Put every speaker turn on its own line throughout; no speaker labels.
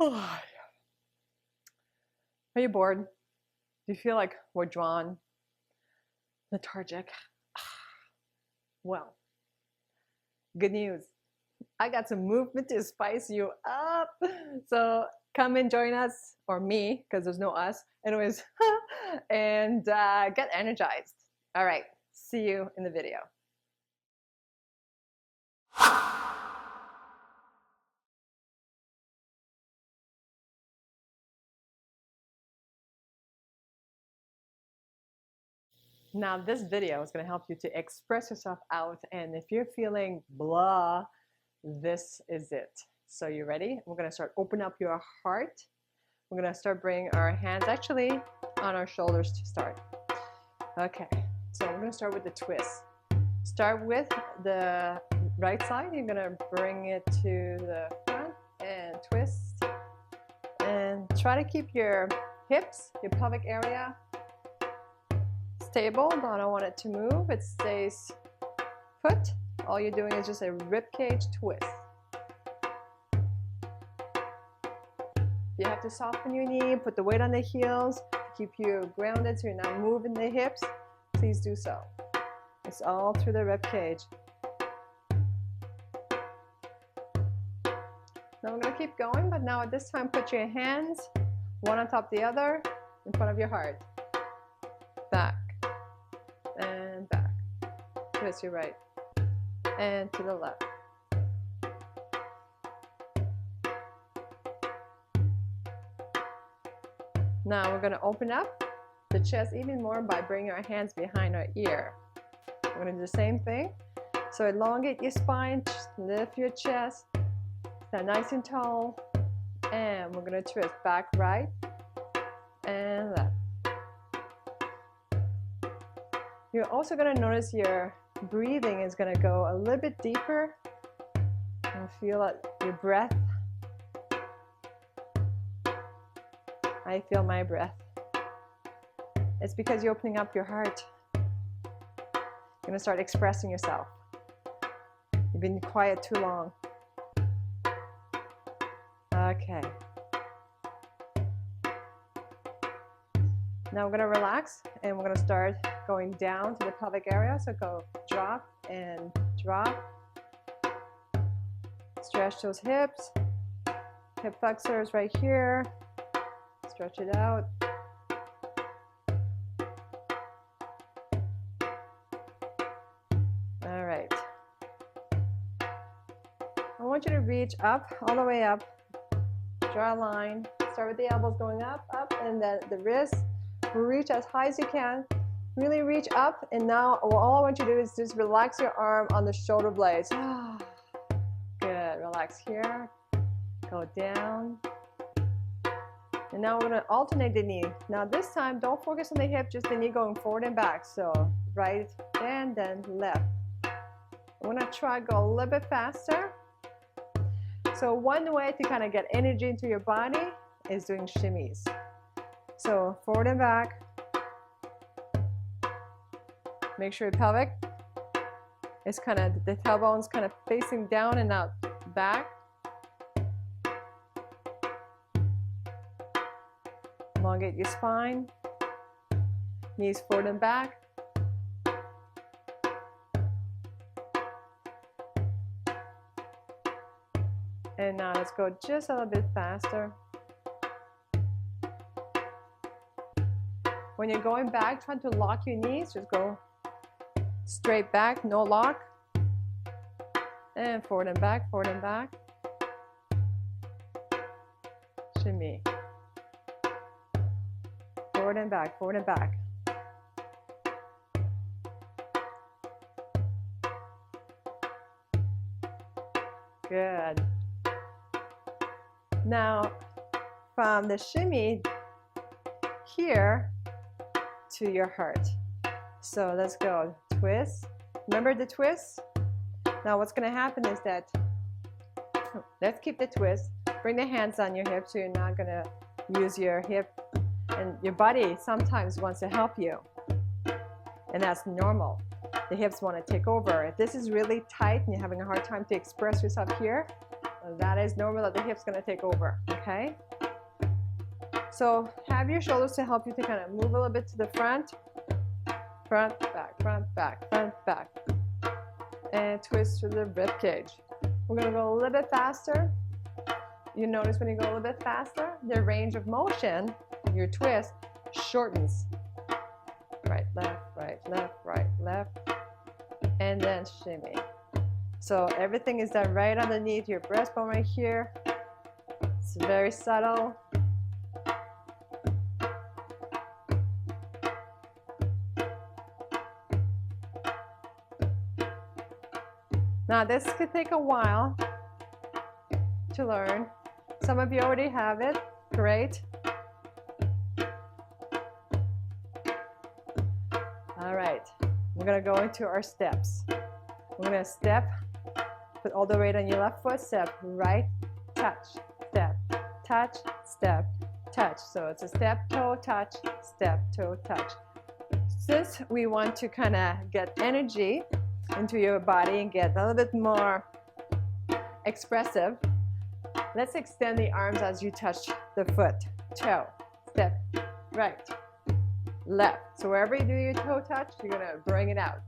Are you bored? Do you feel like we're drawn, lethargic? Well, good news. I got some movement to spice you up. So come and join us, or me, because there's no us. Anyways, and get energized. All right, see you in the video. Now this video is going to help you to express yourself out, and if you're feeling blah, this is it. So you ready? We're going to start open up your heart. We're going to start bringing our hands actually on our shoulders to start. Okay, so we're going to start with the twist. Start with the right side. You're going to bring it to the front and twist, and try to keep your hips, your pelvic area stable. Don't want it to move. It stays put. All you're doing is just a rib cage twist. You have to soften your knee, put the weight on the heels, keep you grounded so you're not moving the hips. Please do so. It's all through the rib cage. Now we're going to keep going, but now at this time put your hands one on top of the other in front of your heart. Back and back. Twist your right and to the left. Now we're going to open up the chest even more by bringing our hands behind our ear. We're going to do the same thing. So elongate your spine, lift your chest, stand nice and tall, and we're going to twist back right and left. You're also going to notice your breathing is going to go a little bit deeper. And feel your breath. I feel my breath. It's because you're opening up your heart. You're going to start expressing yourself. You've been quiet too long. Okay. Now we're going to relax and we're going to start going down to the pelvic area. So go drop and drop. Stretch those hips. Hip flexors right here. Stretch it out. All right. I want you to reach up, all the way up. Draw a line. Start with the elbows going up, up, and then the wrists. Reach as high as you can. Really reach up, and now all I want you to do is just relax your arm on the shoulder blades. Good. Relax here. Go down. And now we're going to alternate the knee. Now this time, don't focus on the hip, just the knee going forward and back. So right and then left. I'm going to try to go a little bit faster. So one way to kind of get energy into your body is doing shimmies. So forward and back. Make sure your pelvic is kind of, the tailbone's kind of facing down and out back. Elongate your spine. Knees forward and back. And now let's go just a little bit faster. When you're going back, try to lock your knees. Just go straight back, no lock. And forward and back, forward and back. Shimmy. Forward and back, forward and back. Good. Now, from the shimmy here to your heart. So let's go. Twist. Remember the twist? Now what's going to happen is that, let's keep the twist. Bring the hands on your hip so you're not going to use your hip, and your body sometimes wants to help you. And that's normal. The hips want to take over. If this is really tight and you're having a hard time to express yourself here, That is normal that the hip's going to take over, okay? So have your shoulders to help you to kind of move a little bit to the front. Front, back, front, back, front, back. And twist through the rib cage. We're going to go a little bit faster. You notice when you go a little bit faster, the range of motion, your twist, shortens. Right, left, right, left. And then shimmy. So everything is done right underneath your breastbone right here. It's very subtle. Now this could take a while to learn. Some of you already have it. Great. All right. We're going to go into our steps. We're going to step, put all the weight on your left foot, step, right, touch, step, touch, step, touch. So it's a step, toe, touch, step, toe, touch. Since we want to kind of get energy into your body and get a little bit more expressive, let's extend the arms as you touch the foot. Toe, step, right, left. So wherever you do your toe touch, you're going to bring it out.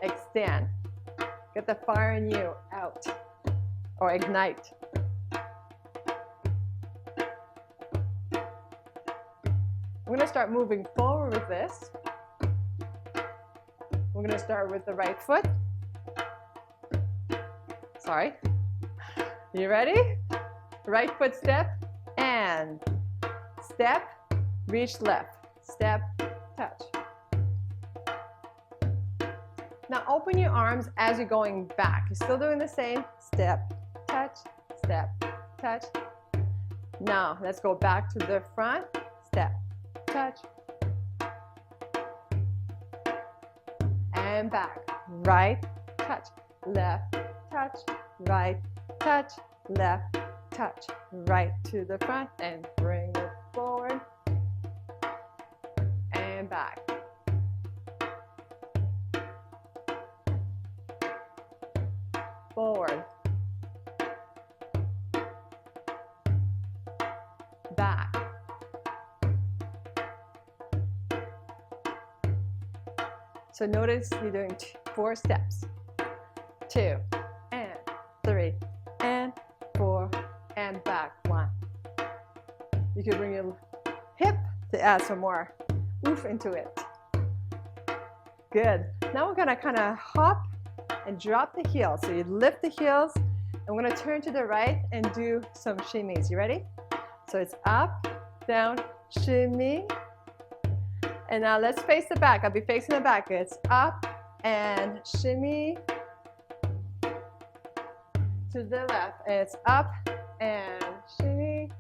Extend. Get the fire in you out. Or ignite. We're going to start moving forward with this. We're going to start with the right foot. Sorry. You ready? Right foot step and step, reach left, step, touch. Now open your arms as you're going back. You're still doing the same. Step, touch, step, touch. Now let's go back to the front. Step, touch. And back. Right, touch, left, touch, right, touch, left, touch. Right to the front and bring it forward. And back. Forward. Back. So notice you're doing 4 steps. 2 and 3 and 4 and back. 1. You can bring your hip to add some more oof into it. Good. Now we're going to kind of hop and drop the heels. So you lift the heels, and we're going to turn to the right and do some shimmies. You ready? So it's up, down, shimmy. And now let's face the back. I'll be facing the back. It's up and shimmy to the left. It's up and shimmy.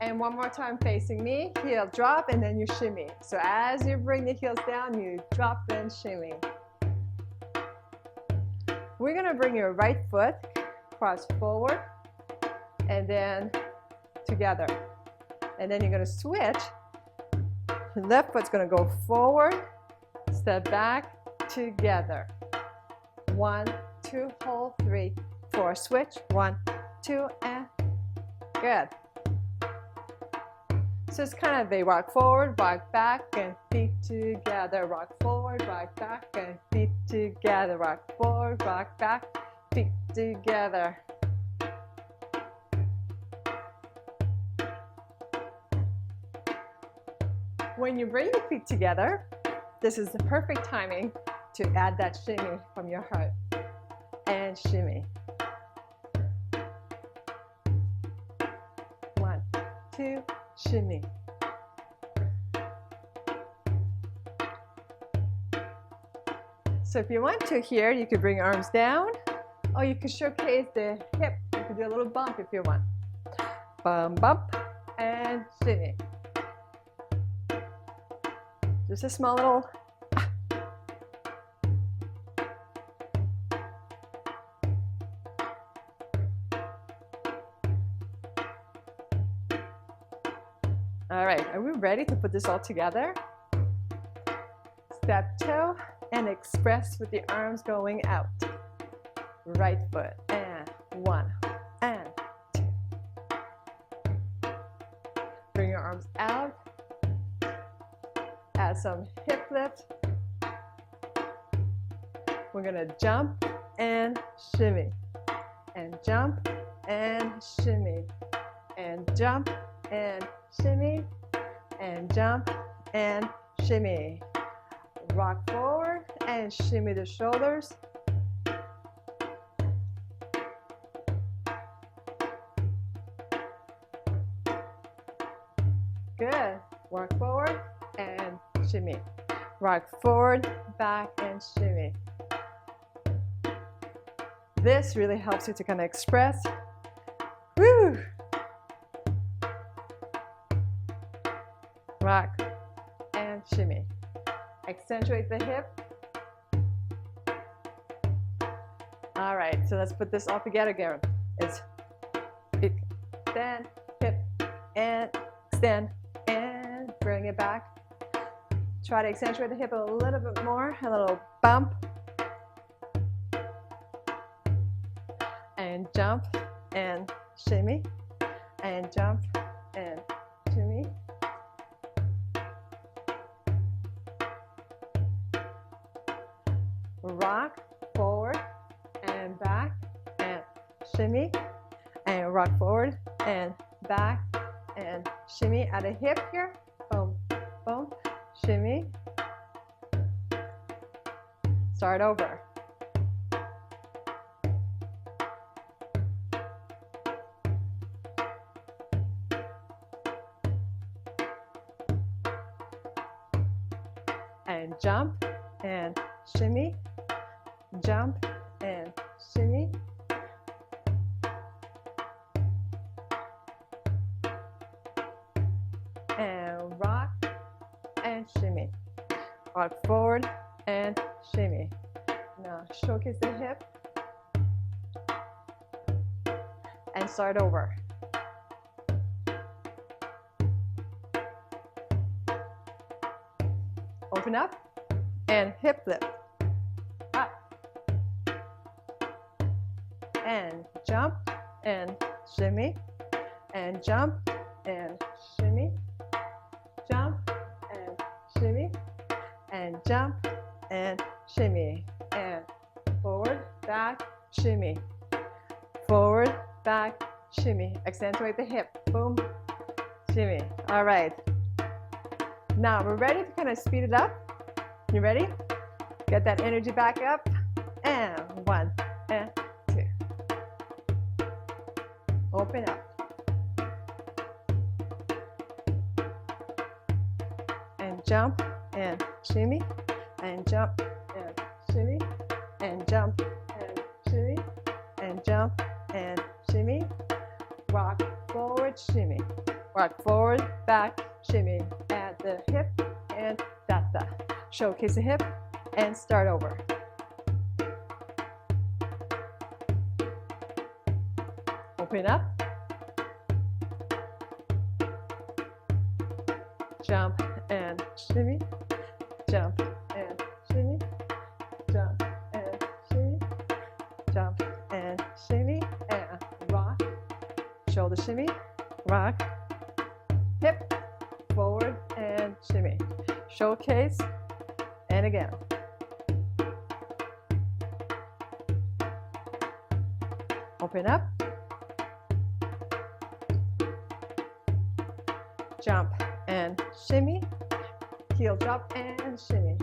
And one more time facing me. Heel drop and then you shimmy. So as you bring the heels down, you drop and shimmy. We're going to bring your right foot cross forward and then together. And then you're going to switch. Left foot's going to go forward, step back, together. 1, 2, hold, 3, 4. Switch. 1, 2, and good. So it's kind of a rock forward, rock back, and feet together. Rock forward, rock back, and feet together. Rock forward, rock back, feet together. When you bring your feet together, this is the perfect timing to add that shimmy from your heart. And shimmy. 1, 2, shimmy. So if you want to here, you could bring your arms down, or you could showcase the hip. You could do a little bump if you want. Bump, bump, and shimmy. Just a small little. All right, are we ready to put this all together? Step toe and express with the arms going out. right foot, and 1, and 2. Bring your arms out. Add some hip lift. We're gonna jump and shimmy, and jump and shimmy, and jump and shimmy, and jump and shimmy. Rock forward and shimmy the shoulders. Good. Rock forward and shimmy. Rock forward, back, and shimmy. This really helps you to kind of express. Woo! Rock and shimmy. Accentuate the hip. All right, so let's put this all together again. It's extend, hip, and extend, and bring it back. Try to accentuate the hip a little bit more, a little bump. And jump, and shimmy, and jump, and shimmy. Rock forward and back and shimmy, and rock forward and back and shimmy at a hip here. Boom, boom, shimmy. Start over. And jump and shimmy, jump and shimmy. And rock and shimmy. Rock forward and shimmy. Now showcase the hip and start over. Open up and hip lift. Up. And jump and shimmy. And jump and shimmy. Jump and shimmy. And jump and shimmy. And forward, back, shimmy. Forward, back, shimmy. Accentuate the hip. Boom, shimmy. All right. Now we're ready to kind of speed it up. You ready? Get that energy back up. And 1, and 2. Open up. And jump and shimmy. And jump and shimmy. And jump and shimmy. And jump and shimmy. Rock forward, shimmy. Rock forward, back, shimmy. At the hip and da-da. Showcase the hip and start over. Open up. Jump and shimmy. Jump and shimmy. Jump and shimmy. Jump and shimmy. And rock. Shoulder shimmy. Rock. Hip. Forward and shimmy. Showcase. And again. Open up. Jump and shimmy. Heel drop and shimmy.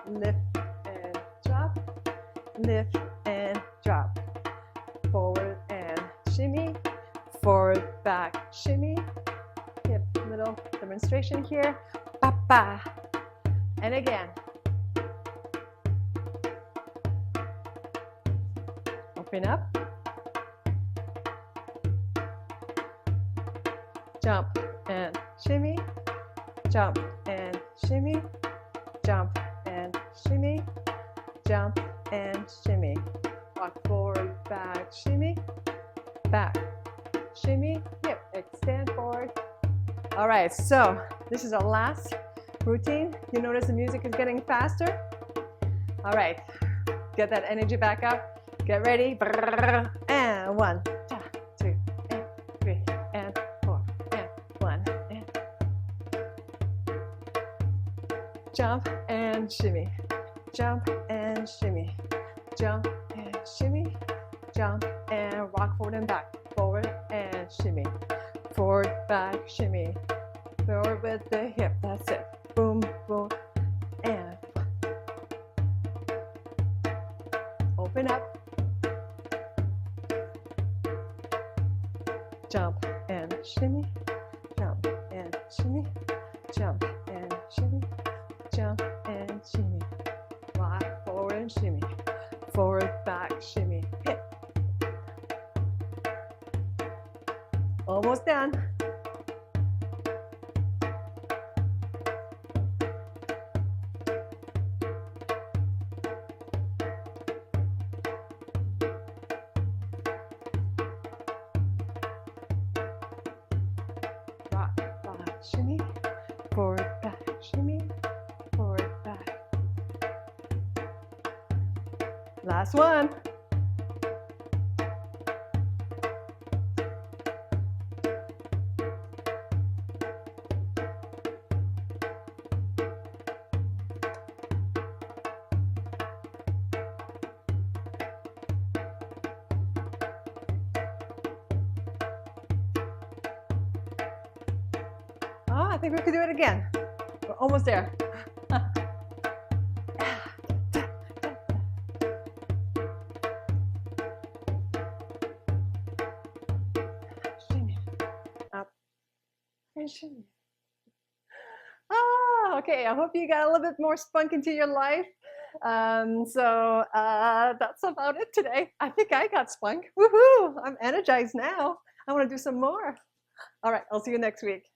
Lift and drop. Lift and drop. Forward and shimmy. Forward, back, shimmy. Hip, little demonstration here. Ba-ba. And again. Open up. Jump and shimmy. Jump and shimmy. Jump and shimmy. Jump and shimmy. Walk forward, back, shimmy. Back, shimmy, hip, extend forward. All right, so this is our last routine. You notice the music is getting faster. All right, get that energy back up. Get ready. And 1, 2, and 3, and 4, and 1, and jump and shimmy, jump and shimmy, jump and shimmy, jump and rock forward and back, forward and shimmy, forward, back, shimmy, forward with the hip, that's it, boom, boom, and open up, jump and shimmy, jump and shimmy, jump and shimmy, jump and shimmy, rock forward and shimmy, forward, back, shimmy, hip. Almost done. Rock, back, shimmy, forward, back, shimmy, forward, back. Last one. I think we could do it again. We're almost there. Shimmy, up, and shimmy. Okay, I hope you got a little bit more spunk into your life. That's about it today. I think I got spunk. Woohoo! I'm energized now. I want to do some more. All right, I'll see you next week.